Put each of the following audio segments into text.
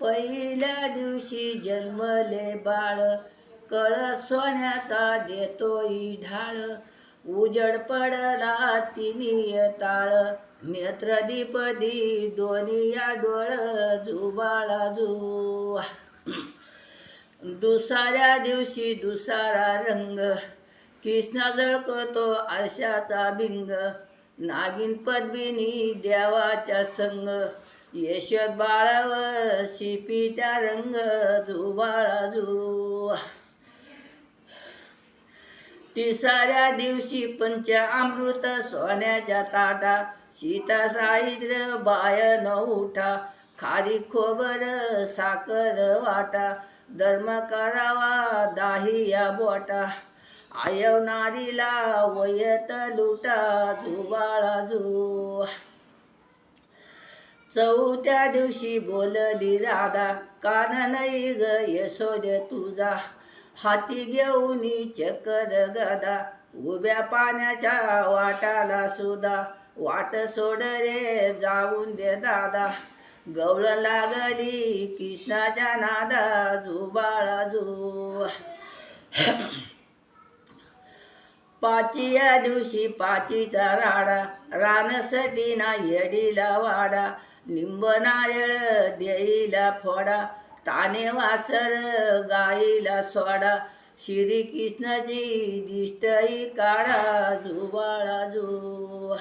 पहिल्या दिवशी जन्मले बाळ, कळस सोन्याचा देतोई ढाळ. उजड पडला तिनी ताळ, नेत्र दीपदी दोन्ही या डोळ, जुबाळा जू. दुसऱ्या दिवशी दुसरा रंग, कृष्णा जळकतो आरशाचा भिंग. नागिन पद्मिनी देवाच्या संग, यशोद बाळाव शिपी त्या रंग, जुबाळा जू. तिसऱ्या दिवशी पंचामृत सोन्याच्या ताटा, सीता साहित्य बाय न उठा. खारी खोबर साखर वाटा, धर्म करावा दाही या बोटा. आयवणारीला वयत लुटा, जुबाळा जू. चौथ्या दिवशी बोलली राधा, कान नाही ग यशोदे तुझा. हाती घेऊनी चकर गदा, उभ्या पाण्याच्या वाटाला सुद्धा. वाट सोड रे जाऊन दे दादा, गवळ लागली कृष्णाच्या नादा, जुबाळा जू. पाचव्या दिवशी पाचीचा राडा, रानसाठी ना येडीला वाडा. लिंब नारळ देईला फोडा, ताने वासर गाईला सोडा. श्री कृष्णाची दिष्टई काढा, जुबाळा जू.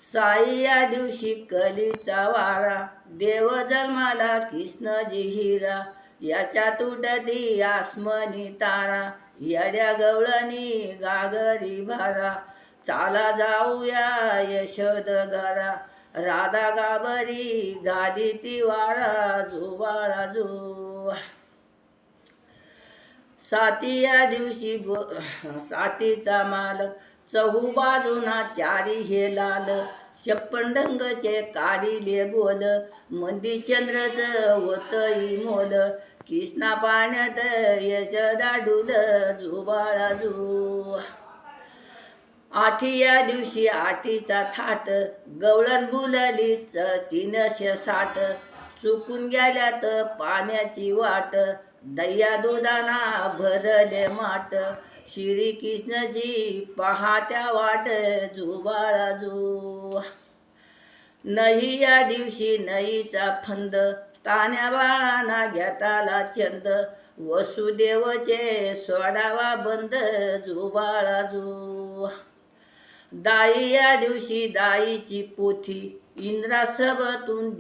साईया दिवशी कलीचा वारा, देव जन्माला कृष्णजी हिरा. याच्या तुटती आसमनी तारा, येड्या गवळणी गागरी भारा. चाला जाऊया यशोद घरा, राधा गाबरी गादी ती वारा, जुबाळा जू. सातीया दिवशी सातीचा मालक, चहू बाजूना चारी हे लाल. शप्पंडंगचे काढिले गोल, मंदी चंद्रच होतई मोल. कृष्णा पाण्यात यशोदा डुल, जुबाळा जू. आठव्या दिवशी आठीचा थाट, गवळण बुलली 360. चुकून गेल्यात पाण्याची वाट, दह्या दुधाना भरले माट. श्री कृष्णजी पाहत्या वाट, जुबाळा जू. नाही या दिवशी नईचा फंद, तान्या बाळांना घेताला चंद. वसुदेवचे सोडावा बंद, जुबाळा जू. दाई या दिवशी दाईची पोथी, इंद्रासभतून